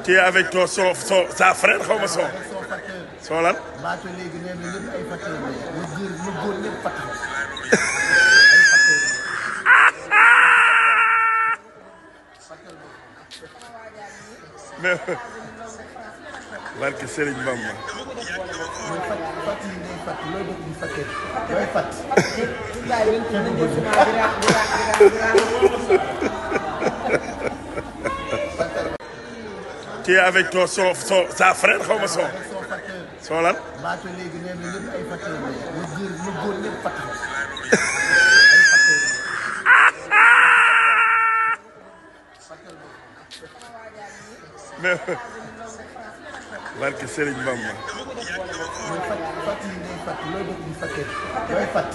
Tu es avec ton sa frère xaw ma son. Son lan. Baatu léegi nee na ñëpp ay facteur la ñu góor ñëpp facteur. mais barke Serigne Bamba. mooy fàtt yi ngay fàtt looy bokk di fàttee looy fàtt. Tu es avec ton sa frère xaw ma son. Son lan. Baatu léegi nee na ñëpp ay facteur la ñu góor ñëpp facteur. mais barke Serigne Bamba. mooy fàtt yi ngay fàtt looy bokk di fàttee looy fàtt.